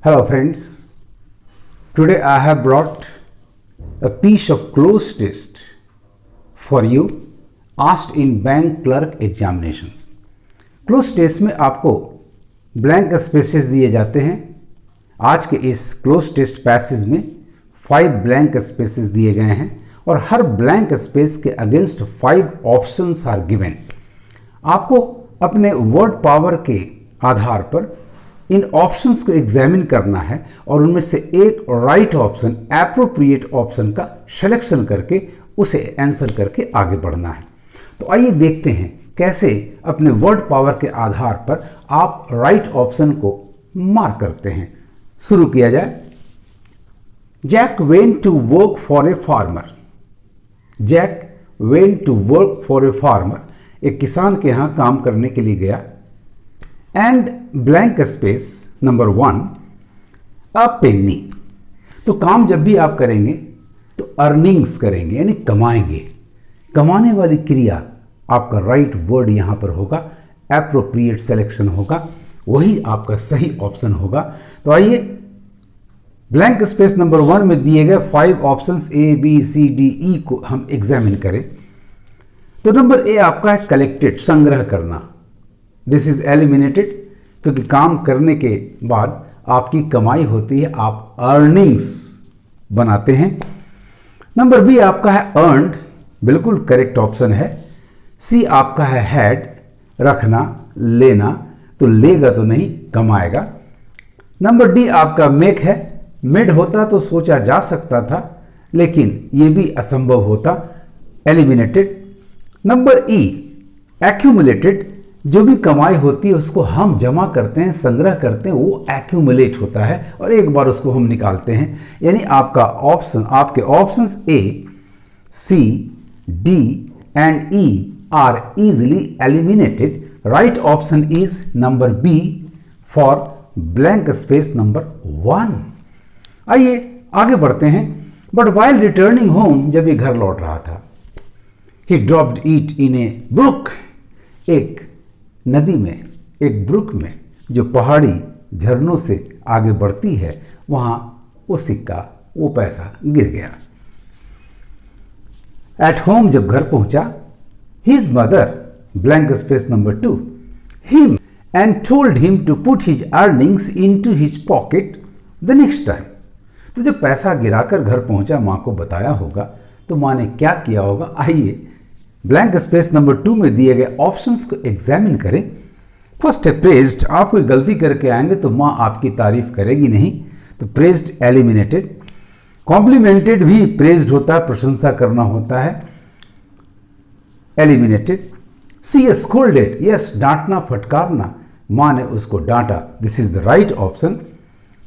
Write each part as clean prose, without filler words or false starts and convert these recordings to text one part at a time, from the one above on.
Hello friends, today I have brought a piece of close test for you asked in bank clerk examinations. Cloze test में आपको blank spaces दिए जाते हैं. आज के इस क्लोज टेस्ट पैसेज में 5 ब्लैंक स्पेसेस दिए गए हैं और हर ब्लैंक स्पेस के अगेंस्ट 5 ऑप्शंस आर गिवन. आपको अपने वर्ड पावर के आधार पर इन ऑप्शंस को एग्जामिन करना है और उनमें से एक राइट ऑप्शन एप्रोप्रिएट ऑप्शन का सिलेक्शन करके उसे आंसर करके आगे बढ़ना है. तो आइए देखते हैं कैसे अपने वर्ड पावर के आधार पर आप राइट ऑप्शन को मार्क करते हैं. शुरू किया जाए. Jack went to work for a farmer. Jack went to work for a farmer. एक किसान के यहां काम करने के लिए गया. And blank space number 1 a penny. तो काम जब भी आप करेंगे तो अर्निंग्स करेंगे यानी कमाएंगे. कमाने वाली क्रिया आपका राइट वर्ड यहां पर होगा. एप्रोप्रिएट सिलेक्शन होगा, वही आपका सही ऑप्शन होगा. तो आइए ब्लैंक स्पेस नंबर 1 में दिए गए 5 options A B C D E को हम एग्जामिन करें. तो नंबर ए आपका है कलेक्टेड, संग्रह करना. दिस इज एलिमिनेटेड क्योंकि काम करने के बाद आपकी कमाई होती है, आप अर्निंग्स बनाते हैं. नंबर बी आपका है अर्नड, बिल्कुल करेक्ट ऑप्शन है. सी आपका है हैड, रखना लेना, तो लेगा तो नहीं कमाएगा. नंबर डी आपका मेक है. मेड होता तो सोचा जा सकता था लेकिन यह भी असंभव होता, एलिमिनेटेड. नंबर ई एक्यूमुलेटेड, जो भी कमाई होती है उसको हम जमा करते हैं, संग्रह करते हैं, वो एक्यूमुलेट होता है और एक बार उसको हम निकालते हैं. यानी आपका ऑप्शन, आपके options A C D and E are easily eliminated. Right option is number B for blank space number 1. आइए आगे बढ़ते हैं. बट वाइल रिटर्निंग होम, जब ये घर लौट रहा था, he dropped it in a brook. एक नदी में, एक ब्रुक में जो पहाड़ी झरनों से आगे बढ़ती है, वहां वो सिक्का, वो पैसा गिर गया. एट होम, जब घर पहुंचा, his mother blank space number 2 him and told him to put his earnings into his pocket the next time. तो जब पैसा गिराकर घर पहुंचा, मां को बताया होगा, तो मां ने क्या किया होगा. आइए ब्लैंक स्पेस नंबर 2 में दिए गए ऑप्शंस को एग्जामिन करें. फर्स्ट है प्रेज्ड. आप कोई गलती करके आएंगे तो मां आपकी तारीफ करेगी नहीं, तो प्रेज्ड एलिमिनेटेड. कॉम्प्लीमेंटेड भी प्रेज्ड होता है, प्रशंसा करना होता है, एलिमिनेटेड. सी स्कोल्डेड, यस डांटना फटकारना, मां ने उसको डांटा, this is the right option.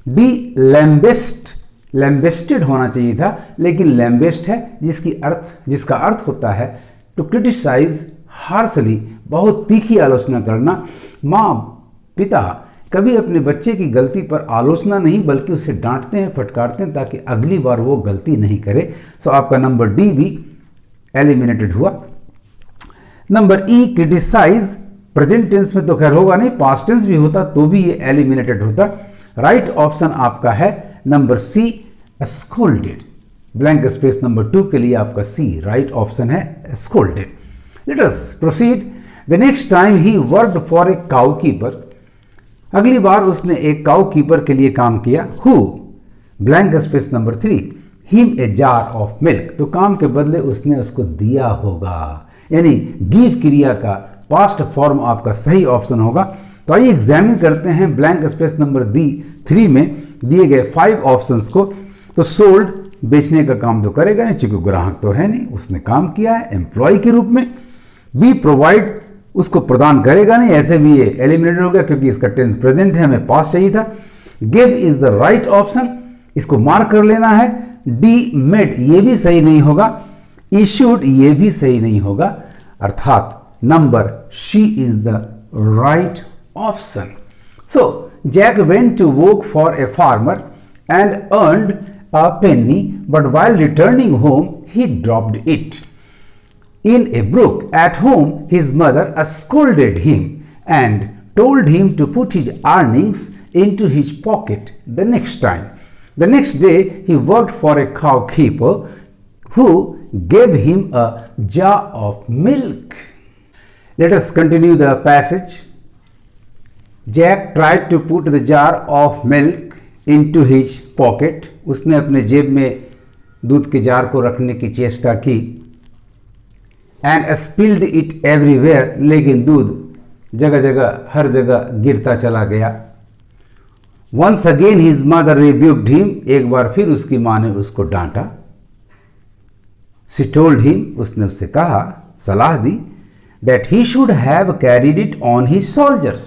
D lambast, lambasted होना चाहिए था लेकिन लैम्बेस्ट है, जिसका अर्थ होता है टू क्रिटिसाइज हार्सली, बहुत तीखी आलोचना करना. माँ पिता कभी अपने बच्चे की गलती पर आलोचना नहीं बल्कि उसे डांटते हैं, फटकारते हैं ताकि अगली बार वो गलती नहीं करे. सो आपका नंबर डी भी एलिमिनेटेड हुआ. Number E criticise, present tense में तो खैर होगा नहीं, पास्ट टेंस भी होता तो भी ये एलिमिनेटेड होता. राइट ऑप्शन आपका है number C scolded. Blank space number 2 के लिए आपका सी राइट ऑप्शन है, scolded. Let us proceed. The next time he worked for a cow keeper. अगली बार उसने एक काउ कीपर के लिए काम किया. Who blank space number 3 him a jar of milk. तो काम के बदले उसने उसको दिया होगा, यानी गिव क्रिया का पास्ट फॉर्म आपका सही ऑप्शन होगा. तो आइए एग्जामिन करते हैं ब्लैंक स्पेस नंबर डी 3 में दिए गए 5 ऑप्शंस को. तो सोल्ड, बेचने का काम तो करेगा नहीं क्योंकि ग्राहक तो है नहीं, उसने काम किया है एम्प्लॉय के रूप में. बी प्रोवाइड, उसको प्रदान करेगा नहीं, ऐसे भी ये एलिमिनेटेड हो गया क्योंकि इसका टेंस प्रेजेंट है, हमें पास्ट चाहिए था. Give is the right option, इसको मार्क कर लेना है. डी मेड, ये भी सही नहीं होगा. इश्यूड, ये भी सही नहीं होगा. अर्थात number C is the right option. So Jack went to work for a farmer and earned a penny, but while returning home, he dropped it in a brook. At home, his mother scolded him and told him to put his earnings into his pocket the next time. The next day, he worked for a cow keeper who gave him a jar of milk. Let us continue the passage. Jack tried to put the jar of milk into his pocket. उसने अपने जेब में दूध के jar को रखने की चेष्टा की. And spilled it everywhere. लेकिन दूध जगह जगह हर जगह गिरता चला गया. Once again his mother rebuked him. एक बार फिर उसकी माँ ने उसको डांटा. She told him, उसने उससे कहा, सलाह दी, that he should have carried it on his shoulders,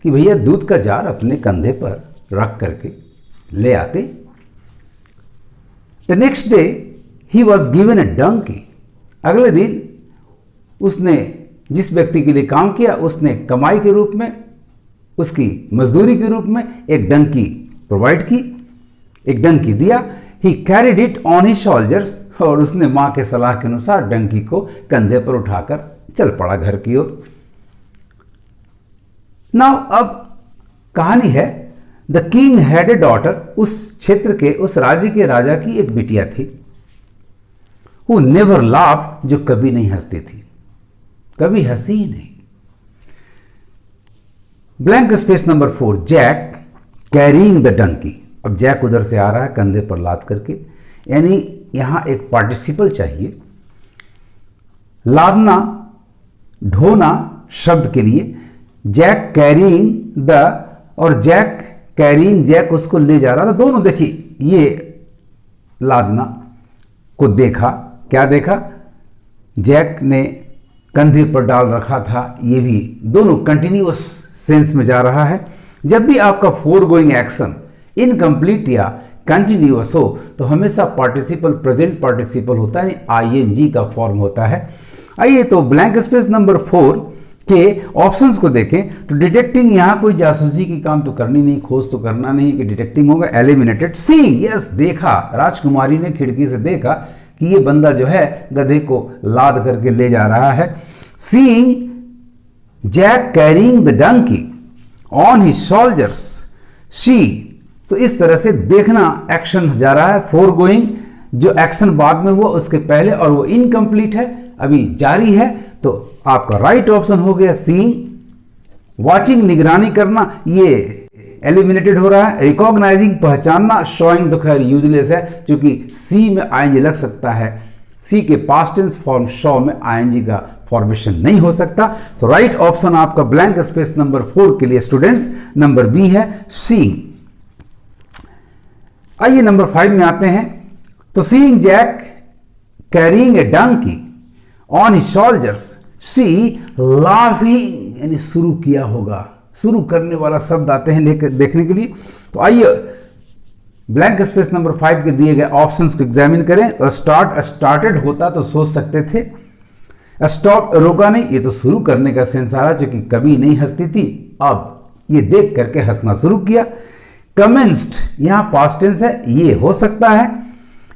कि भैया दूध का जार अपने कंधे पर रख करके ले आते. The next day he was given a donkey. अगले दिन उसने जिस व्यक्ति के लिए काम किया उसने कमाई के रूप में, उसकी मजदूरी के रूप में एक डंकी प्रोवाइड की, एक डंकी दिया. He carried it on his shoulders. और उसने माँ के सलाह के अनुसार डंकी को कंधे पर उठाकर चल पड़ा घर की ओर. नाउ अब कहानी है, the king had a daughter. उस क्षेत्र के, उस राज्य के राजा की एक बिटिया थी. हु नेवर लाफ, जो कभी नहीं हंसती थी, कभी हंसी ही नहीं. Blank space number 4. Jack carrying the donkey. अब जैक उधर से आ रहा है कंधे पर लाद करके, यानी यहां एक पार्टिसिपल चाहिए. लादना, ढोना शब्द के लिए. जैक कैरिंग द, और जैक कैरिंग, जैक उसको ले जा रहा था. दोनों देखिए, ये लादना को देखा, क्या देखा, जैक ने कंधे पर डाल रखा था, ये भी दोनों कंटिन्यूअस सेंस में जा रहा है. जब भी आपका फोरगोइंग एक्शन इनकम्प्लीट या कंटिन्यूअस हो तो हमेशा पार्टिसिपल प्रेजेंट पार्टिसिपल होता है, आईएनजी का फॉर्म होता है. आइए तो ब्लैंक स्पेस नंबर 4 के ऑप्शंस को देखें. तो डिटेक्टिंग, यहाँ कोई जासूसी की काम तो करनी नहीं, खोज तो करना नहीं कि डिटेक्टिंग होगा. एलिमिनेटेड. सीइंग, यस, देखा, राजकुमारी ने खिड़की से देखा कि ये बंदा जो है गधे को लाद करके ले जा रहा है. Seeing Jack carrying the donkey on his shoulders. She, तो इस तरह से देखना एक्शन जा रहा है. फोरगोइंग जो एक्शन बाद में हुआ उसके पहले, और वो इनकम्प्लीट है, अभी जारी है, तो आपका राइट ऑप्शन हो गया सीइंग. वॉचिंग, निगरानी करना, ये एलिमिनेटेड हो रहा है. रिकॉग्नाइजिंग, पहचानना. शोइंग तो खैर यूजलेस है, क्योंकि सी में आईएनजी लग सकता है. सी के पास्ट टेंस फॉर्म शो में आईएनजी का फॉर्मेशन नहीं हो सकता. सो राइट ऑप्शन आपका ब्लैंक स्पेस नंबर 4 के लिए स्टूडेंट्स नंबर बी है, सीइंग. आइए नंबर 5 में आते हैं. तो seeing Jack carrying a donkey on his shoulders, see laughing, यानी शुरू किया होगा. शुरू करने वाला शब्द आते हैं लेकर देखने के लिए. तो आइए ब्लैंक स्पेस नंबर 5 के दिए गए ऑप्शंस को एग्जामिन करें. तो स्टार्ट, स्टार्टेड होता तो सोच सकते थे. स्टॉप, रोका नहीं, ये तो शुरू करने का सेंस आ रहा, क्योंकि कभी नहीं हंसती थी, अब ये देख करके हंसना शुरू किया. कमेंस्ड, यहां पास्ट टेंस है, ये हो सकता है.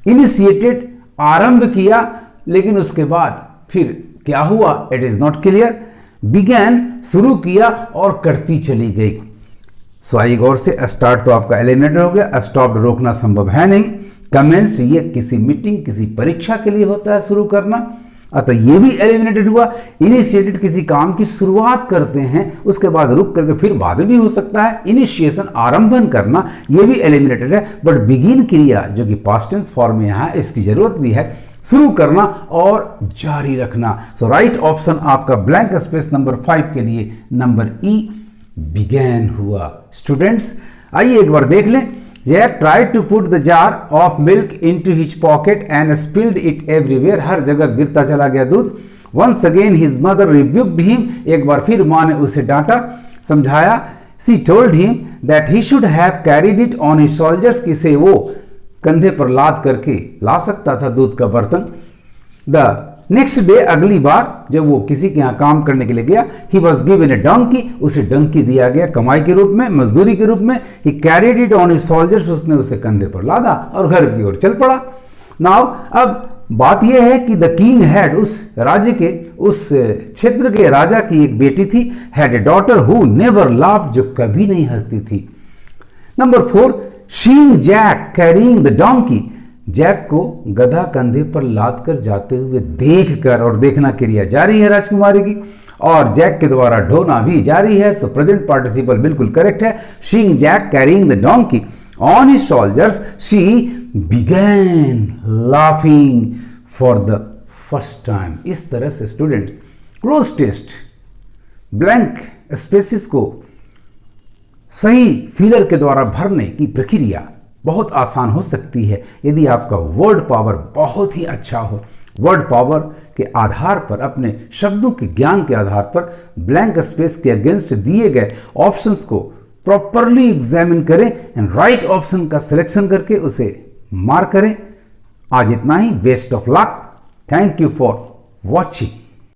इनिशिएटेड, आरंभ किया, लेकिन उसके बाद फिर क्या हुआ, it is not clear. Began, शुरू किया और करती चली गई. सो आइए गौर से, स्टार्ट तो आपका एलिमिनेटेड हो गया. स्टॉप, रोकना संभव है नहीं. कमेंस्ड, ये किसी मीटिंग, किसी परीक्षा के लिए होता है शुरू करना, अतः ये भी एलिमिनेटेड हुआ. इनिशिएटेड, किसी काम की शुरुआत करते हैं, उसके बाद रुक करके फिर बाद में भी हो सकता है. इनिशिएशन, आरंभन करना, ये भी एलिमिनेटेड है. बट बिगिन क्रिया जो कि पास्ट टेंस फॉर्म में यहाँ है, इसकी जरूरत भी है, शुरू करना और जारी रखना. सो राइट ऑप्शन आपका ब्लैंक स्पेस नंबर 5 के लिए नंबर ई, बिगैन हुआ. स्टूडेंट्स आइए एक बार देख लें. Jack tried to put the jar of milk into his pocket and spilled it everywhere. हर जगह गिरता चला गया दूध. Once again his mother rebuked him. एक बार फिर माँ ने उसे डांटा, समझाया. She told him that he should have carried it on his shoulders, कि से वो कंधे पर लाद करके ला सकता था दूध का बर्तन. The नेक्स्ट डे, अगली बार जब वो किसी के यहाँ काम करने के लिए गया, ही वॉज गिवन ए डंकी, उसे डंकी दिया गया कमाई के रूप में, मजदूरी के रूप में. ही carried it on his shoulders, उसने उसे कंधे पर लादा और घर की ओर चल पड़ा. नाउ अब बात यह है कि द किंग हैड, उस राज्य के, उस क्षेत्र के राजा की एक बेटी थी, had a daughter who never laughed, जो कभी नहीं हंसती थी। Number 4, seeing Jack carrying the donkey, Jack को गधा कंधे पर लाद कर जाते हुए देखकर, और देखना क्रिया जारी है राजकुमारी की, और जैक के द्वारा ढोना भी जारी है। सो प्रेजेंट पार्टिसिपल बिल्कुल करेक्ट है। Seeing Jack carrying the donkey on his shoulders she began laughing for the first time. इस तरह से students close test blank spaces को सही फिलर के द्वारा भरने की प्रक्रिया बहुत आसान हो सकती है यदि आपका वर्ड पावर बहुत ही अच्छा हो। वर्ड पावर के आधार पर, अपने शब्दों के ज्ञान के आधार पर ब्लैंक स्पेस के अगेंस्ट दिए गए ऑप्शंस को प्रॉपरली एग्जामिन करें एंड राइट ऑप्शन का सिलेक्शन करके उसे मार्क करें। आज इतना ही। Best of luck. Thank you for watching.